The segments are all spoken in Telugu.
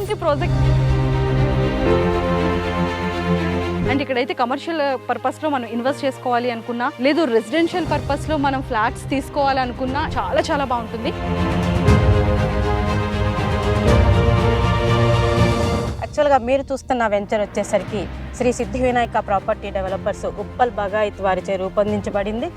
County project. అండ్ ఇక్కడైతే కమర్షియల్ పర్పస్ లో మనం ఇన్వెస్ట్ చేసుకోవాలి అనుకున్నా, లేదు రెసిడెన్షియల్ పర్పస్ లో మనం ఫ్లాట్స్ తీసుకోవాలనుకున్నా చాలా చాలా బాగుంటుంది. యాక్చువల్గా మీరు చూస్తున్న వెంచర్ వచ్చేసరికి శ్రీ సిద్ధి వినాయక ప్రాపర్టీ డెవలపర్స్ ఉప్పల్ బగాయత్ వారిచే రూపొందించబడింది.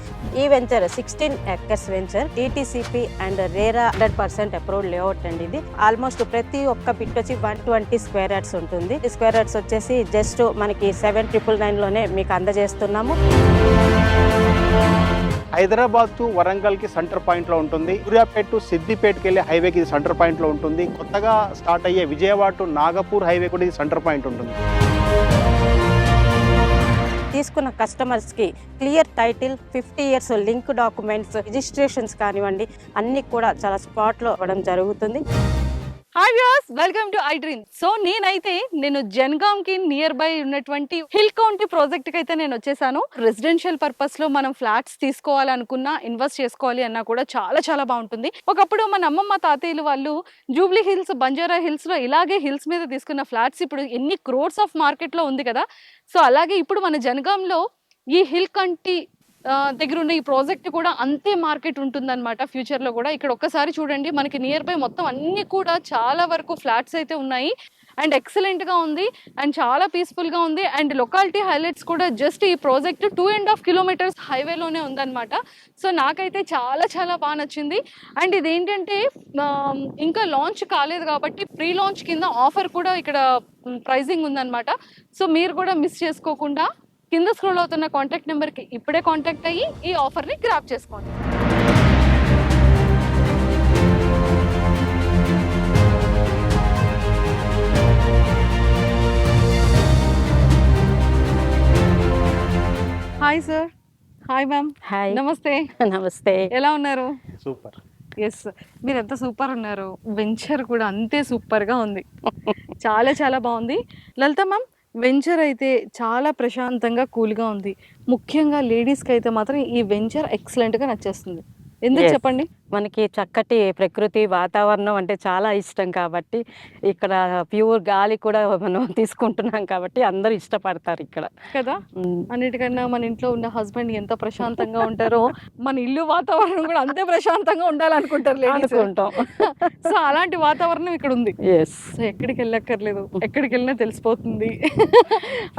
ఈ venture 16 acres venture, TTCP and RERA 100% approved layout అండి. ఇది ఆల్మోస్ట్ ప్రతి ఒక్క బిట్ వచ్చి 120 square yards ఉంటుంది. స్క్వేర్ యార్డ్స్ వచ్చేసి జస్ట్ మనకి 7999 లోనే మీకు అందజేస్తున్నాము. హైదరాబాద్ టు వరంగల్ కి సెంటర్ పాయింట్ లో ఉంటుంది. సూర్యాపేట టు సిద్దిపేటకి వెళ్ళే హైవేకి ఇది సెంటర్ పాయింట్ లో ఉంటుంది. కొత్తగా స్టార్ట్ అయ్యే విజయవాడ టు నాగపూర్ హైవే కూడా ఇది సెంటర్ పాయింట్ ఉంటుంది. తీసుకున్న కస్టమర్స్కి clear title, 50 years link documents, registrations కానివ్వండి అన్నీ కూడా చాలా స్పాట్లో ఇవ్వడం జరుగుతుంది. Hi viewers, welcome to I dream. So నేను జనగాం కి నియర్ బై ఉన్నటువంటి హిల్ కౌంటీ ప్రాజెక్ట్ కి అయితే నేను వచ్చేసాను. రెసిడెన్షియల్ పర్పస్ లో మనం ఫ్లాట్స్ తీసుకోవాలనుకున్నా, ఇన్వెస్ట్ చేసుకోవాలి అన్నా కూడా చాలా చాలా బాగుంటుంది. ఒకప్పుడు మన అమ్మమ్మ తాతయ్యలు వాళ్ళు జూబ్లీ హిల్స్, బంజారా హిల్స్ లో ఇలాగే హిల్స్ మీద తీసుకున్న ఫ్లాట్స్ ఇప్పుడు ఎన్ని క్రోర్స్ ఆఫ్ మార్కెట్ లో ఉంది కదా. సో అలాగే ఇప్పుడు మన జనగాంలో ఈ హిల్ కౌంటీ దగ్గర ఉన్న ఈ ప్రాజెక్ట్ కూడా అంతే మార్కెట్ ఉంటుందన్నమాట ఫ్యూచర్ లో కూడా. ఇక్కడ ఒక్కసారి చూడండి, మనకి నియర్ బై మొత్తం అన్ని కూడా చాలా వరకు ఫ్లాట్స్ అయితే ఉన్నాయి. అండ్ ఎక్సలెంట్ గా ఉంది అండ్ చాలా పీస్ఫుల్ గా ఉంది. అండ్ లొకాలిటీ హైలైట్స్ కూడా జస్ట్ ఈ ప్రాజెక్ట్ 2.5 kilometers హైవేలోనే ఉందన్నమాట. సో నాకైతే చాలా చాలా బాగా నచ్చింది. అండ్ ఇదేంటంటే ఇంకా లాంచ్ కాలేదు కాబట్టి ప్రీ లాంచ్ కింద ఆఫర్ కూడా ఇక్కడ ప్రైజింగ్ ఉందన్నమాట. సో మీరు కూడా మిస్ చేసుకోకుండా కింద స్క్రోల్ అవుతున్న కాంటాక్ట్ నెంబర్కి ఇప్పుడే కాంటాక్ట్ అయ్యి ఈ ఆఫర్ని గ్రాప్ చేసుకోండి. Hi sir. Hi ma'am. Hi. నమస్తే. నమస్తే. ఎలా ఉన్నారు? సూపర్. ఎస్, మీరు ఎంత సూపర్ ఉన్నారు. వెంచర్ కూడా అంతే సూపర్గా ఉంది. చాలా చాలా బాగుంది. లలిత మ్యామ్, వెంచర్ అయితే చాలా ప్రశాంతంగా కూల్గా ఉంది. ముఖ్యంగా లేడీస్కి అయితే మాత్రం ఈ వెంచర్ ఎక్సలెంట్గా నచ్చేస్తుంది. ఎందుకు చెప్పండి? మనకి చక్కటి ప్రకృతి వాతావరణం అంటే చాలా ఇష్టం కాబట్టి, ఇక్కడ ప్యూర్ గాలి కూడా మనం తీసుకుంటున్నాం కాబట్టి అందరూ ఇష్టపడతారు ఇక్కడ కదా. అన్నిటికన్నా మన ఇంట్లో ఉన్న హస్బెండ్ ఎంత ప్రశాంతంగా ఉంటారో మన ఇల్లు వాతావరణం కూడా అంతే ప్రశాంతంగా ఉండాలనుకుంటారు లేడీస్. సో అలాంటి వాతావరణం ఇక్కడ ఉంది. సో ఎక్కడికి వెళ్ళక్కర్లేదు, ఎక్కడికి వెళ్ళినా తెలిసిపోతుంది.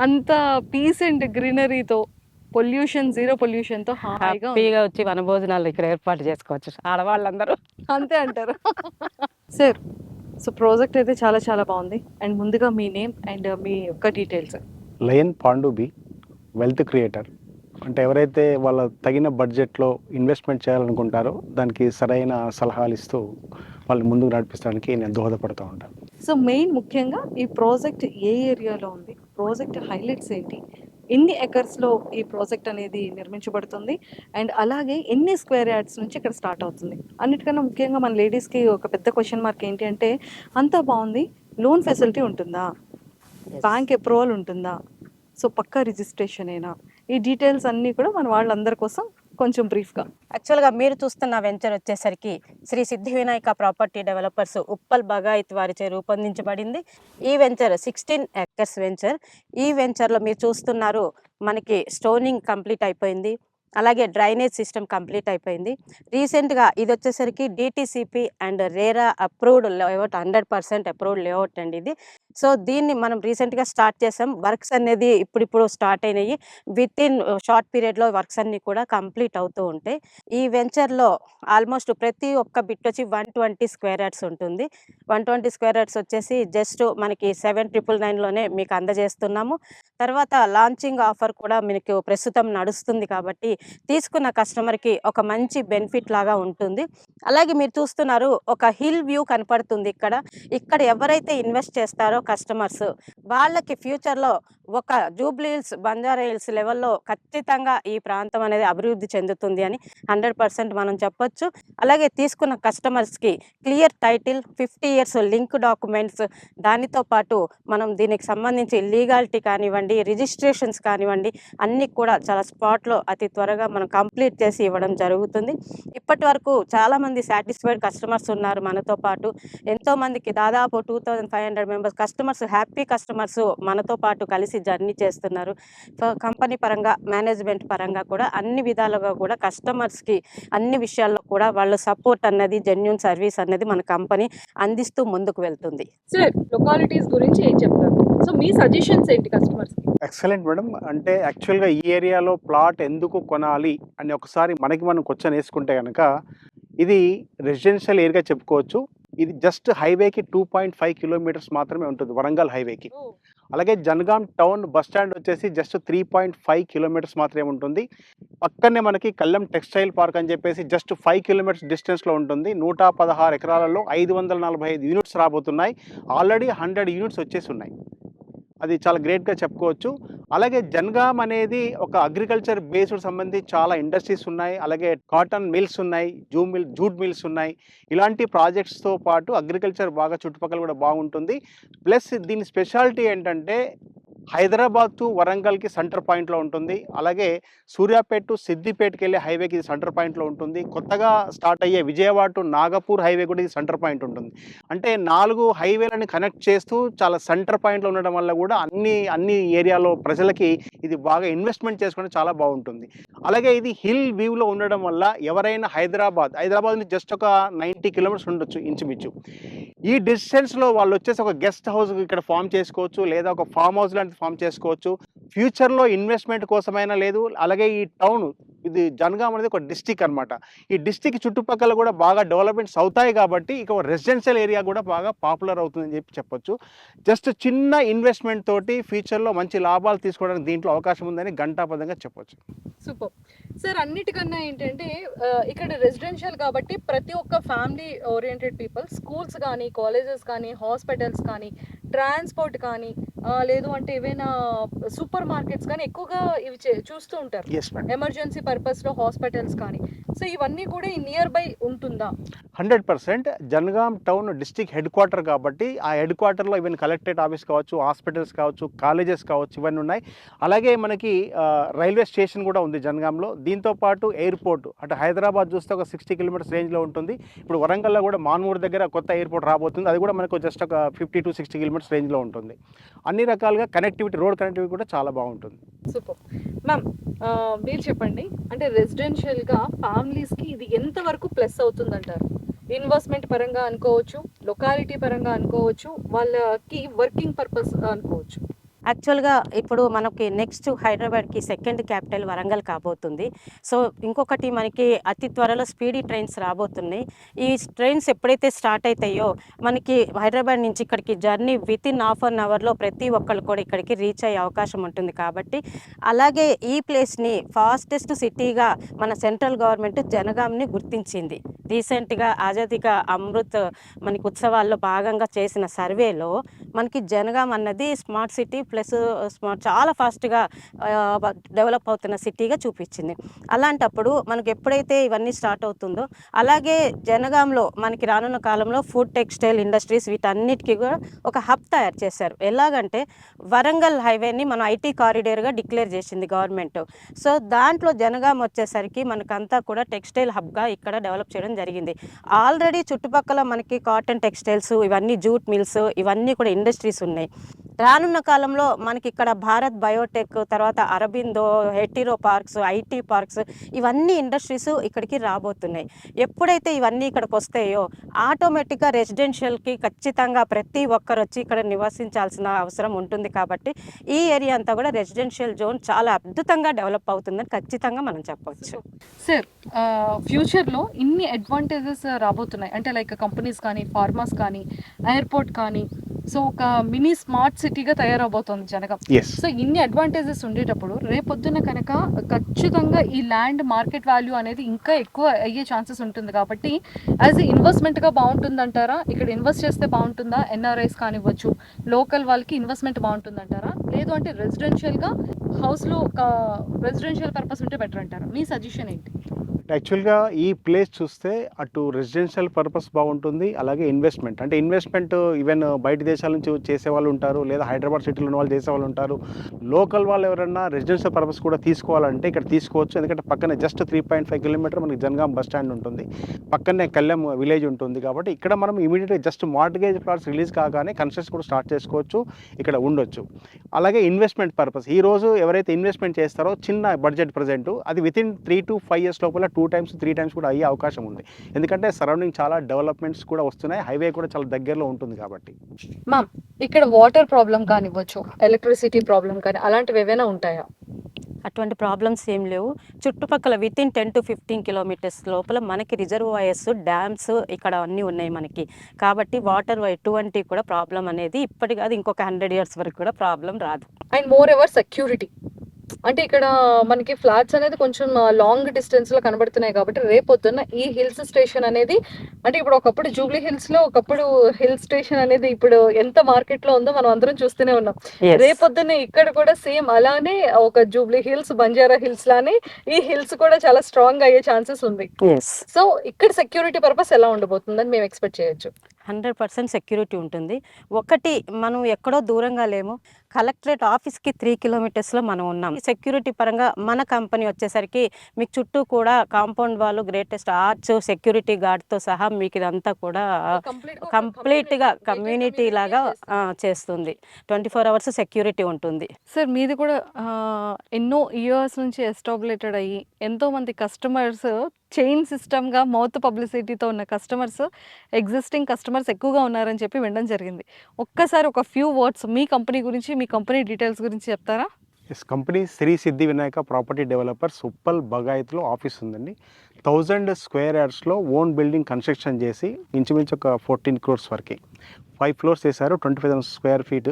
అంత పీస్ అండ్ గ్రీనరీతో, పొల్యూషన్, జీరో పొల్యూషన్ తో హ్యాపీగా వచ్చి వనభోజనాలు ఇక్కడ ఏర్పాటు చేసుకోవచ్చు ఆడవాళ్ళందరూ. అంతే అంటారు. సార్, సో ప్రాజెక్ట్ అయితే చాలా చాలా బాగుంది. అండ్ ముందుగా మీ నేమ్ అండ్ మీ యొక్క details. Lion Pandu B, wealth creator. అంటే ఎవరైతే వాళ్ళ తగిన బడ్జెట్లో ఇన్వెస్ట్మెంట్ చేయాలనుకుంటారో దానికి సరైన సలహాలు ఇస్తూ వాళ్ళు ముందుకు నడిపించడానికి నేను దోహదపడుతూ ఉంటాను. సో మెయిన్ ముఖ్యంగా ఈ ప్రాజెక్ట్ ఏ ఏరియాలో ఉంది, ప్రాజెక్ట్ హైలైట్స్ ఏంటి, ఎన్ని ఎకర్స్లో ఈ ప్రాజెక్ట్ అనేది నిర్మించబడుతుంది, అండ్ అలాగే ఎన్ని స్క్వేర్ యార్డ్స్ నుంచి ఇక్కడ స్టార్ట్ అవుతుంది. అన్నిటికన్నా ముఖ్యంగా మన లేడీస్కి ఒక పెద్ద క్వశ్చన్ మార్క్ ఏంటి అంటే, అంతా బాగుంది, లోన్ ఫెసిలిటీ ఉంటుందా, బ్యాంక్ అప్రూవల్ ఉంటుందా, సో పక్కా రిజిస్ట్రేషన్ అయినా, ఈ డీటెయిల్స్ అన్నీ కూడా మన వాళ్ళందరి కోసం కొంచెం బ్రీఫ్గా. యాక్చువల్గా మీరు చూస్తున్న వెంచర్ వచ్చేసరికి శ్రీ సిద్ధి వినాయక ప్రాపర్టీ డెవలపర్స్ ఉప్పల్ బగాయత్ వారిచే రూపొందించబడింది. ఈ వెంచర్ 16 acres వెంచర్. ఈ వెంచర్లో మీరు చూస్తున్నారు మనకి స్టోనింగ్ కంప్లీట్ అయిపోయింది, అలాగే డ్రైనేజ్ సిస్టమ్ కంప్లీట్ అయిపోయింది. రీసెంట్గా ఇది వచ్చేసరికి DTCP and RERA approved layout, 100% approved layout అండి ఇది. సో దీన్ని మనం రీసెంట్గా స్టార్ట్ చేసాం. వర్క్స్ అనేది ఇప్పుడు స్టార్ట్ అయినాయి. విత్ ఇన్ షార్ట్ పీరియడ్లో వర్క్స్ అన్నీ కూడా కంప్లీట్ అవుతూ ఉంటాయి. ఈ వెంచర్లో ఆల్మోస్ట్ ప్రతి ఒక్క బిట్ వచ్చి 120 square yards ఉంటుంది. 120 square yards వచ్చేసి జస్ట్ మనకి 7999 లోనే మీకు అందజేస్తున్నాము. తర్వాత లాంచింగ్ ఆఫర్ కూడా మీకు ప్రస్తుతం నడుస్తుంది కాబట్టి తీసుకున్న కస్టమర్కి ఒక మంచి బెనిఫిట్ లాగా ఉంటుంది. అలాగే మీరు చూస్తున్నారు ఒక హిల్ వ్యూ కనపడుతుంది. ఇక్కడ ఎవరైతే ఇన్వెస్ట్ చేస్తారో కస్టమర్స్ వాళ్ళకి ఫ్యూచర్లో ఒక జూబ్లీ హిల్స్, బంజారా హిల్స్ లెవెల్లో ఖచ్చితంగా ఈ ప్రాంతం అనేది అభివృద్ధి చెందుతుంది అని 100% మనం చెప్పొచ్చు. అలాగే తీసుకున్న కస్టమర్స్కి clear title, 50 years link documents, దానితో పాటు మనం దీనికి సంబంధించి లీగాలిటీ కానివ్వండి, రిజిస్ట్రేషన్స్ కానివ్వండి, అన్నీ కూడా చాలా స్పాట్లో అతి త్వరగా మనం కంప్లీట్ చేసి ఇవ్వడం జరుగుతుంది. ఇప్పటి వరకు చాలామంది సాటిస్ఫైడ్ కస్టమర్స్ ఉన్నారు మనతో పాటు. ఎంతోమందికి దాదాపు 2500 మెంబర్స్ కస్టమర్స్, హ్యాపీ కస్టమర్స్ మనతో పాటు కలిసి జర్నీ చేస్తున్నారు. సో కంపెనీ పరంగా, మేనేజ్మెంట్ పరంగా కూడా అన్ని విధాలుగా కూడా కస్టమర్స్కి అన్ని విషయాల్లో కూడా వాళ్ళ సపోర్ట్ అన్నది, జెన్యూన్ సర్వీస్ అన్నది మన కంపెనీ అందిస్తూ ముందుకు వెళ్తుంది. సార్ లొకాలిటీస్ గురించి ఏం చెప్తారు? సో మీ సజెషన్స్ ఏంటి కస్టమర్స్? Excellent madam. అంటే యాక్చువల్గా ఈ ఏరియాలో ప్లాట్ ఎందుకు కొనాలి అని ఒకసారి మనకి మనం క్వశ్చన్ వేసుకుంటే కనుక ఇది రెసిడెన్షియల్ ఏరియా చెప్పుకోవచ్చు. ఇది జస్ట్ హైవేకి 2.5 కిలోమీటర్స్ మాత్రమే ఉంటుంది, వరంగల్ హైవేకి. అలాగే జనగాం టౌన్ బస్ స్టాండ్ వచ్చేసి జస్ట్ 3.5 కిలోమీటర్స్ మాత్రమే ఉంటుంది. పక్కనే మనకి కల్లం టెక్స్టైల్ పార్క్ అని చెప్పేసి జస్ట్ 5 కిలోమీటర్స్ డిస్టెన్స్లో ఉంటుంది. 116 ఎకరాలలో 545 యూనిట్స్ రాబోతున్నాయి. ఆల్రెడీ 100 యూనిట్స్ వచ్చేసి ఉన్నాయి. అది చాలా గ్రేట్గా చెప్పుకోవచ్చు. అలాగే జనగాం అనేది ఒక అగ్రికల్చర్ బేస్డ్ సంబంధించి చాలా ఇండస్ట్రీస్ ఉన్నాయి. అలాగే కాటన్ మిల్స్ ఉన్నాయి, జూట్ మిల్స్ ఉన్నాయి. ఇలాంటి ప్రాజెక్ట్స్తో పాటు అగ్రికల్చర్ బాగా చుట్టుపక్కల కూడా బాగుంటుంది. ప్లస్ దీని స్పెషాలిటీ ఏంటంటే హైదరాబాద్ టు వరంగల్కి సెంటర్ పాయింట్లో ఉంటుంది. అలాగే సూర్యాపేట టు సిద్దిపేటకి వెళ్ళే హైవేకి ఇది సెంటర్ పాయింట్లో ఉంటుంది. కొత్తగా స్టార్ట్ అయ్యే విజయవాడ టు నాగపూర్ హైవే కూడా ఇది సెంటర్ పాయింట్ ఉంటుంది. అంటే 4 హైవేలను కనెక్ట్ చేస్తూ చాలా సెంటర్ పాయింట్లో ఉండడం వల్ల కూడా అన్ని ఏరియాలో ప్రజలకి ఇది బాగా ఇన్వెస్ట్మెంట్ చేసుకోవడం చాలా బాగుంటుంది. అలాగే ఇది హిల్ వ్యూలో ఉండడం వల్ల ఎవరైనా హైదరాబాద్ నుంచి జస్ట్ ఒక 90 కిలోమీటర్స్ ఉండొచ్చు ఇంచుమించు. ఈ డిస్టెన్స్లో వాళ్ళు వచ్చేసి ఒక గెస్ట్ హౌస్ ఇక్కడ ఫామ్ చేసుకోవచ్చు, లేదా ఒక ఫామ్ హౌస్ లాంటి ఫామ్ చేసుకోవచ్చు. ఫ్యూచర్లో ఇన్వెస్ట్మెంట్ కోసమైనా లేదు. అలాగే ఈ టౌన్, ఇది జనగాం అనేది ఒక డిస్టిక్ అనమాట. ఈ డిస్టిక్ చుట్టుపక్కల కూడా బాగా డెవలప్మెంట్స్ అవుతాయి కాబట్టి ఇక రెసిడెన్షియల్ ఏరియా కూడా బాగా పాపులర్ అవుతుందని చెప్పొచ్చు. జస్ట్ చిన్న ఇన్వెస్ట్మెంట్ తోటి ఫ్యూచర్లో మంచి లాభాలు తీసుకోవడానికి దీంట్లో అవకాశం ఉందని ఘంటాపథంగా చెప్పొచ్చు. Super sir. అన్నిటికన్నా ఏంటంటే ఇక్కడ రెసిడెన్షియల్ కాబట్టి ప్రతి ఒక్క ఫ్యామిలీ ఓరియంటెడ్ పీపుల్, స్కూల్స్ కానీ, కాలేజెస్ కానీ, హాస్పిటల్స్ కానీ, ట్రాన్స్పోర్ట్ కానీ, లేదు అంటే ఏవైనా సూపర్ మార్కెట్స్ కానీ ఎక్కువగా ఇవి చూస్తూ ఉంటారు. ఎమర్జెన్సీ పర్పస్లో హాస్పిటల్స్ కానీ. సో ఇవన్నీ కూడా ఈ నియర్ బై ఉంటుందా? 100%. Jangaon town district head quarter కాబట్టి ఆ హెడ్ క్వార్టర్లో ఈవెన్ కలెక్టరేట్ ఆఫీస్ కావచ్చు, హాస్పిటల్స్ కావచ్చు, కాలేజెస్ కావచ్చు, ఇవన్నీ ఉన్నాయి. అలాగే మనకి రైల్వే స్టేషన్ కూడా ఉంది జనగాంలో. దీంతో పాటు ఎయిర్పోర్ట్, అటు హైదరాబాద్ చూస్తే ఒక 60 కిలోమీటర్స్ రేంజ్లో ఉంటుంది. ఇప్పుడు వరంగల్లో కూడా మాన్మూర్ దగ్గర కొత్త ఎయిర్పోర్ట్ రాబోతుంది. అది కూడా మనకు జస్ట్ ఒక 50 to 60 కిలోమీటర్స్ రేంజ్లో ఉంటుంది. అన్ని రకాలుగా కనెక్టివిటీ, రోడ్ కనెక్టివిటీ కూడా చాలా బాగుంటుంది. Super ma'am. మీరు చెప్పండి, అంటే రెసిడెన్షియల్గా ఫ్యామిలీస్కి ఇది ఎంతవరకు ప్లస్ అవుతుందంటారు? ఇన్వెస్ట్మెంట్ పరంగా అనుకోవచ్చు, లొకాలిటీ పరంగా అనుకోవచ్చు, వాళ్ళకి వర్కింగ్ పర్పస్ అనుకోవచ్చు. యాక్చువల్గా ఇప్పుడు మనకి నెక్స్ట్ హైదరాబాద్కి సెకండ్ క్యాపిటల్ వరంగల్ కాబోతుంది. సో ఇంకొకటి మనకి అతి త్వరలో స్పీడీ ట్రైన్స్ రాబోతున్నాయి. ఈ ట్రైన్స్ ఎప్పుడైతే స్టార్ట్ అవుతాయో మనకి హైదరాబాద్ నుంచి ఇక్కడికి జర్నీ వితిన్ హాఫ్ అన్ అవర్లో ప్రతి ఒక్కళ్ళు కూడా ఇక్కడికి రీచ్ అయ్యే అవకాశం ఉంటుంది. కాబట్టి అలాగే ఈ ప్లేస్ని ఫాస్టెస్ట్ సిటీగా మన సెంట్రల్ గవర్నమెంట్ జనగాంని గుర్తించింది. రీసెంట్గా ఆజాదీ కా అమృత్ మనకి ఉత్సవాల్లో భాగంగా చేసిన సర్వేలో మనకి జనగాం అన్నది స్మార్ట్ సిటీ ప్లస్ చాలా ఫాస్ట్గా డెవలప్ అవుతున్న సిటీగా చూపించింది. అలాంటప్పుడు మనకు ఎప్పుడైతే ఇవన్నీ స్టార్ట్ అవుతుందో, అలాగే జనగాంలో మనకి రానున్న కాలంలో ఫుడ్, టెక్స్టైల్ ఇండస్ట్రీస్ వీటన్నిటికీ కూడా ఒక హబ్ తయారు చేశారు. ఎలాగంటే వరంగల్ హైవేని మన ఐటీ కారిడార్గా డిక్లేర్ చేసింది గవర్నమెంట్. సో దాంట్లో జనగాం వచ్చేసరికి మనకంతా కూడా టెక్స్టైల్ హబ్గా ఇక్కడ డెవలప్ చేయడం జరిగింది. ఆల్రెడీ చుట్టుపక్కల మనకి కాటన్ టెక్స్టైల్స్, ఇవన్నీ జూట్ మిల్స్, ఇవన్నీ కూడా ఇండస్ట్రీస్ ఉన్నాయి. రానున్న కాలంలో మనకి ఇక్కడ భారత్ బయోటెక్, తర్వాత Aurobindo, Hetero parks, IT parks, ఇవన్నీ ఇండస్ట్రీస్ ఇక్కడికి రాబోతున్నాయి. ఎప్పుడైతే ఇవన్నీ ఇక్కడికి వస్తాయో ఆటోమేటిక్గా రెసిడెన్షియల్కి ఖచ్చితంగా ప్రతి ఒక్కరు వచ్చి ఇక్కడ నివసించాల్సిన అవసరం ఉంటుంది. కాబట్టి ఈ ఏరియా అంతా కూడా రెసిడెన్షియల్ జోన్ చాలా అద్భుతంగా డెవలప్ అవుతుందని ఖచ్చితంగా మనం చెప్పవచ్చు. సార్ ఫ్యూచర్లో ఇన్ని అడ్వాంటేజెస్ రాబోతున్నాయి అంటే లైక్ కంపెనీస్ కానీ, ఫార్మాస్ కానీ, ఎయిర్పోర్ట్ కానీ, సో ఒక మినీ స్మార్ట్ సిటీగా తయారవబోతోంది జనగం. ఎస్. సో ఇన్ని అడ్వాంటేజెస్ ఉండేటప్పుడు రేపొద్దున కనుక ఖచ్చితంగా ఈ ల్యాండ్ మార్కెట్ వాల్యూ అనేది ఇంకా ఎక్కువ అయ్యే ఛాన్సెస్ ఉంటుంది కాబట్టి యాజ్ ఇన్వెస్ట్మెంట్గా బాగుంటుందంటారా? ఇక్కడ ఇన్వెస్ట్ చేస్తే బాగుంటుందా? ఎన్ఆర్ఐస్ కానివ్వచ్చు, లోకల్ వాళ్ళకి ఇన్వెస్ట్మెంట్ బాగుంటుందంటారా? లేదు అంటే రెసిడెన్షియల్గా హౌస్లో ఒక రెసిడెన్షియల్ పర్పస్ ఉంటే బెటర్ అంటారా? మీ సజెషన్ ఏంటి? యాక్చువల్గా ఈ ప్లేస్ చూస్తే అటు రెసిడెన్షియల్ పర్పస్ బాగుంటుంది, అలాగే ఇన్వెస్ట్మెంట్. అంటే ఇన్వెస్ట్మెంట్ ఈవెన్ బయట దేశాల నుంచి చేసేవాళ్ళు ఉంటారు, లేదా హైదరాబాద్ సిటీలో ఉన్న వాళ్ళు చేసేవాళ్ళు ఉంటారు. లోకల్ వాళ్ళు ఎవరైనా రెసిడెన్షియల్ పర్పస్ కూడా తీసుకోవాలంటే ఇక్కడ తీసుకోవచ్చు. ఎందుకంటే పక్కనే జస్ట్ 3.5 కిలోమీటర్ మనకి జనగాం బస్ స్టాండ్ ఉంటుంది, పక్కనే కళ్యాణ్ విలేజ్ ఉంటుంది. కాబట్టి ఇక్కడ మనం ఇమీడియట్గా జస్ట్ మార్ట్గేజ్ ప్లాట్స్ రిలీజ్ కాగానే కన్స్ట్రక్షన్ కూడా స్టార్ట్ చేసుకోవచ్చు, ఇక్కడ ఉండొచ్చు. అలాగే ఇన్వెస్ట్మెంట్ పర్పస్ ఈరోజు ఎవరైతే ఇన్వెస్ట్మెంట్ చేస్తారో చిన్న బడ్జెట్ ప్రజెంట్ అది వితిన్ 3 to 5 years లోపల 2 times 3 times కూడా అయ్యే అవకాశం ఉంది. ఎందుకంటే సరౌండింగ్ చాలా డెవలప్మెంట్స్ కూడా వస్తున్నాయి, హైవే కూడా చాలా దగ్గరలో ఉంటుంది కాబట్టి. మ్యామ్, ఇక్కడ వాటర్ ప్రాబ్లం కానివ్వచ్చు, ఎలక్ట్రిసిటీ ప్రాబ్లం కానీ అలాంటివి ఏవైనా ఉంటాయా? అటువంటి ప్రాబ్లమ్స్ ఏం లేవు. చుట్టుపక్కల వితిన్ 10 to 15 కిలోమీటర్స్ లోపల మనకి రిజర్వాయర్స్, డ్యామ్స్ ఇక్కడ అన్నీ ఉన్నాయి మనకి. కాబట్టి వాటర్ ఎటువంటి కూడా ప్రాబ్లం అనేది ఇప్పటి కాదు ఇంకొక 100 years వరకు కూడా ప్రాబ్లం రాదు. అండ్ మోర్ ఎవర్ సెక్యూరిటీ, అంటే ఇక్కడ మనకి ఫ్లాట్స్ అనేది కొంచెం లాంగ్ డిస్టెన్స్ లో కనబడుతున్నాయి కాబట్టి రేపొద్దున్న ఈ హిల్స్ స్టేషన్ అనేది, అంటే ఇప్పుడు ఒకప్పుడు జూబ్లీ హిల్స్ లో ఒకప్పుడు హిల్ స్టేషన్ అనేది ఇప్పుడు ఎంత మార్కెట్ లో ఉందో మనం అందరం చూస్తూనే ఉన్నాం. రేపొద్దున్న ఇక్కడ కూడా సేమ్ అలానే ఒక జూబ్లీ హిల్స్, బంజారా హిల్స్ లానే ఈ హిల్స్ కూడా చాలా స్ట్రాంగ్ అయ్యే ఛాన్సెస్ ఉంది. సో ఇక్కడ సెక్యూరిటీ పర్పస్ ఎలా ఉండబోతుందని మేము ఎక్స్పెక్ట్ చేయొచ్చు? 100% సెక్యూరిటీ ఉంటుంది. ఒకటి, మనం ఎక్కడో దూరంగా లేము, కలెక్టరేట్ ఆఫీస్కి 3 కిలోమీటర్స్లో మనం ఉన్నాం. సెక్యూరిటీ పరంగా మన కంపెనీ వచ్చేసరికి మీకు చుట్టూ కూడా కాంపౌండ్ వాళ్ళు, గ్రేటెస్ట్ ఆర్చ్, సెక్యూరిటీ గార్డ్తో సహా మీకు ఇదంతా కూడా కంప్లీట్గా కమ్యూనిటీ లాగా చేస్తుంది. 24 hours సెక్యూరిటీ ఉంటుంది. సార్ మీది కూడా ఎన్నో ఇయర్స్ నుంచి ఎస్టాబ్లిటెడ్ అయ్యి ఎంతోమంది కస్టమర్స్ చైన్ సిస్టమ్గా మౌత్ పబ్లిసిటీతో ఉన్న కస్టమర్స్, ఎగ్జిస్టింగ్ కస్టమర్స్ ఎక్కువగా ఉన్నారని చెప్పి వినడం జరిగింది. ఒక్కసారి ఒక ఫ్యూ వర్డ్స్ మీ కంపెనీ గురించి, మీ కంపెనీ డీటెయిల్స్ గురించి చెప్తారా? Yes, company Sri Siddhi Vinayaka property developers Uppal బగాయత్లో ఆఫీస్ ఉందండి. 1000 square yardsలో ఓన్ బిల్డింగ్ కన్స్ట్రక్షన్ చేసి ఇంచుమించు ఒక 14 crores వరకు 5 floors చేశారు, 25,000 square feet.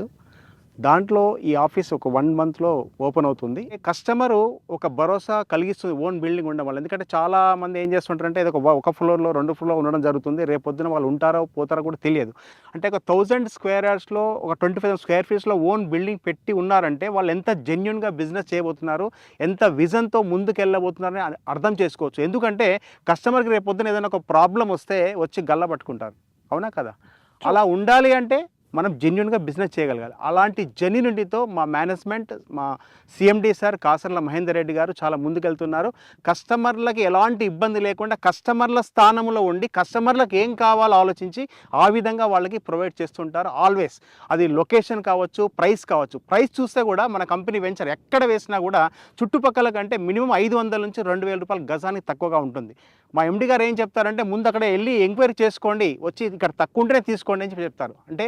దాంట్లో ఈ ఆఫీస్ ఒక 1 monthలో ఓపెన్ అవుతుంది. కస్టమరు ఒక భరోసా కలిగిస్తుంది ఓన్ బిల్డింగ్ ఉండడం వల్ల. ఎందుకంటే చాలా మంది ఏం చేస్తుంటారంటే ఇది ఒక ఫ్లోర్లో 2 floorలో ఉండడం జరుగుతుంది, రేపు పొద్దున వాళ్ళు ఉంటారో పోతారో కూడా తెలియదు. అంటే ఒక 1000 square yardsలో ఒక 25,000 square feetsలో ఓన్ బిల్డింగ్ పెట్టి ఉన్నారంటే వాళ్ళు ఎంత జెన్యున్గా బిజినెస్ చేయబోతున్నారు, ఎంత విజన్తో ముందుకు వెళ్ళబోతున్నారని అర్థం చేసుకోవచ్చు. ఎందుకంటే కస్టమర్కి రేపు పొద్దున ఏదైనా ఒక ప్రాబ్లం వస్తే వచ్చి గల్ల పట్టుకుంటారు, అవునా కదా? అలా ఉండాలి అంటే మనం జెన్యున్గా బిజినెస్ చేయగలగాలి. అలాంటి జెన్యునిటీతో మా మేనేజ్మెంట్, మా సిఎండి సార్ కాసర్ల మహేందర్ రెడ్డి గారు చాలా ముందుకెళ్తున్నారు. కస్టమర్లకి ఎలాంటి ఇబ్బంది లేకుండా కస్టమర్ల స్థానంలో ఉండి కస్టమర్లకు ఏం కావాలో ఆలోచించి ఆ విధంగా వాళ్ళకి ప్రొవైడ్ చేస్తుంటారు ఆల్వేస్. అది లొకేషన్ కావచ్చు, ప్రైస్ కావచ్చు. ప్రైస్ చూస్తే కూడా మన కంపెనీ వెంచర్ ఎక్కడ వేసినా కూడా చుట్టుపక్కల కంటే మినిమం 500 నుంచి 2,000 రూపాయలు గజానికి తక్కువగా ఉంటుంది. మా ఎండి గారు ఏం చెప్తారంటే ముందు అక్కడ వెళ్ళి ఎంక్వైరీ చేసుకోండి, వచ్చి ఇక్కడ తక్కువ ఉంటేనే తీసుకోండి అని చెప్తారు. అంటే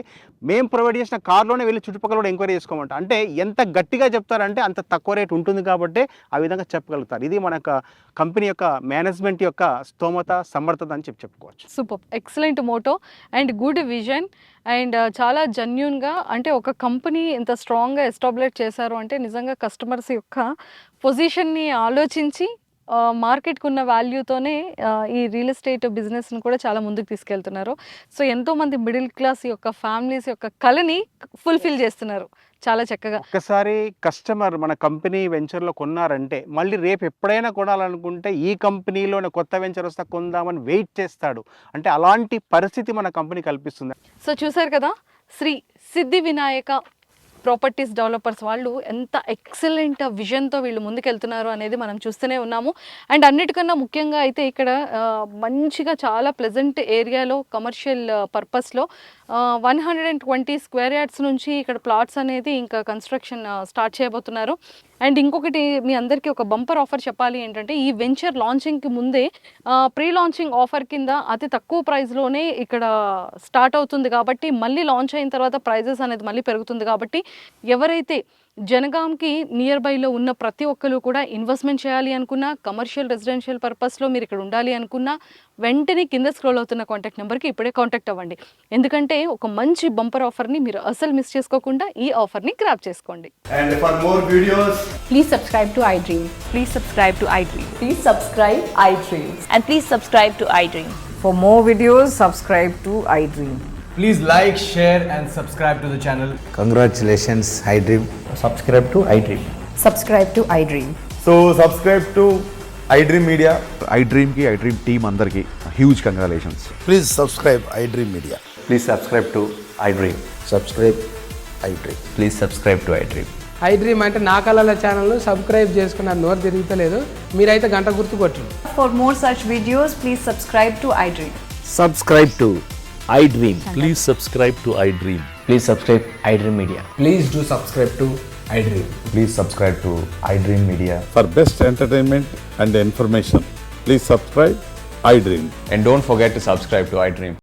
మేము ప్రొవైడ్ చేసిన కార్లోనే వెళ్ళి చుట్టుపక్కల కూడా ఎంక్వైరీ చేసుకోమంట. అంటే ఎంత గట్టిగా చెప్తారంటే అంత తక్కువ రేట్ ఉంటుంది కాబట్టి ఆ విధంగా చెప్పగలుగుతారు. ఇది మన కంపెనీ యొక్క మేనేజ్మెంట్ యొక్క స్తోమత, సమర్థత అని చెప్పుకోవచ్చు. Super, excellent motto and good vision and చాలా జెన్యూన్గా, అంటే ఒక కంపెనీ ఇంత స్ట్రాంగ్గా ఎస్టాబ్లిష్ చేశారు అంటే నిజంగా కస్టమర్స్ యొక్క పొజిషన్ని ఆలోచించి మార్కెట్కి ఉన్న వాల్యూతోనే ఈ రియల్ ఎస్టేట్ బిజినెస్ని కూడా చాలా ముందుకు తీసుకెళ్తున్నారు. సో ఎంతోమంది మిడిల్ క్లాస్ యొక్క ఫ్యామిలీస్ యొక్క కళని ఫుల్ఫిల్ చేస్తున్నారు చాలా చక్కగా. ఒక్కసారి కస్టమర్ మన కంపెనీ వెంచర్లో కొన్నారంటే మళ్ళీ రేపు ఎప్పుడైనా కొనాలనుకుంటే ఈ కంపెనీలోనే కొత్త వెంచర్ వస్తే కొందామని వెయిట్ చేస్తాడు. అంటే అలాంటి పరిస్థితి మన కంపెనీ కల్పిస్తుంది. సో చూసారు కదా, శ్రీ సిద్ధి వినాయక ప్రాపర్టీస్ డెవలపర్స్ వాళ్ళు ఎంత ఎక్సలెంట్ విజన్తో వీళ్ళు ముందుకెళ్తున్నారు అనేది మనం చూస్తూనే ఉన్నాము. అండ్ అన్నిటికన్నా ముఖ్యంగా అయితే ఇక్కడ మంచిగా చాలా ప్లెజెంట్ ఏరియాలో కమర్షియల్ పర్పస్లో 120 square yards నుంచి ఇక్కడ ప్లాట్స్ అనేది ఇంకా కన్స్ట్రక్షన్ స్టార్ట్ చేయబోతున్నారు. అండ్ ఇంకొకటి మీ అందరికీ ఒక బంపర్ ఆఫర్ చెప్పాలి ఏంటంటే, ఈ వెంచర్ లాంచింగ్కి ముందే ప్రీ లాంచింగ్ ఆఫర్ కింద అతి తక్కువ ప్రైస్లోనే ఇక్కడ స్టార్ట్ అవుతుంది కాబట్టి మళ్ళీ లాంచ్ అయిన తర్వాత ప్రైజెస్ అనేది మళ్ళీ పెరుగుతుంది కాబట్టి ఎవరైతే జనగాంకి నియర్ బైలో ఉన్న ప్రతి ఒక్కరు కూడా ఇన్వెస్ట్మెంట్ చేయాలి అనుకున్నా, కమర్షియల్ రెసిడెన్షియల్ పర్పస్లో మీరు ఇక్కడ ఉండాలి అనుకున్నా వెంటనే కింద స్క్రోల్ అవుతున్న కాంటాక్ట్ నెంబర్కి ఇప్పుడే కాంటాక్ట్ అవ్వండి. ఎందుకంటే ఒక మంచి బంపర్ ఆఫర్ని మీరు అసలు మిస్ చేసుకోకుండా ఈ ఆఫర్ని గ్రాబ్ చేసుకోండి. And for more videos, Please subscribe to iDream. Please subscribe to iDream. Please subscribe iDream. And please subscribe to iDream. For more videos, subscribe to iDream. Please like, share and subscribe to the channel. Congratulations, iDream. Subscribe to iDream. Subscribe to iDream. so subscribe to iDream Media. iDream ki iDream team andarki huge congratulations. Please subscribe iDream Media. Please subscribe to iDream. Subscribe iDream. Please subscribe to iDream. iDream అంటే నా కళల ఛానల్ను సబ్స్క్రైబ్ చేసుకున్న నోరు తిరుగుతలేదు, మీరైతే గంట గుర్తు కొట్టండి. For more such videos, please subscribe to iDream. Subscribe to iDream. Please subscribe to iDream. Please subscribe iDream Media. Please do subscribe to iDream. Please subscribe to iDream Media. For best entertainment and information, please subscribe iDream. And don't forget to subscribe to iDream.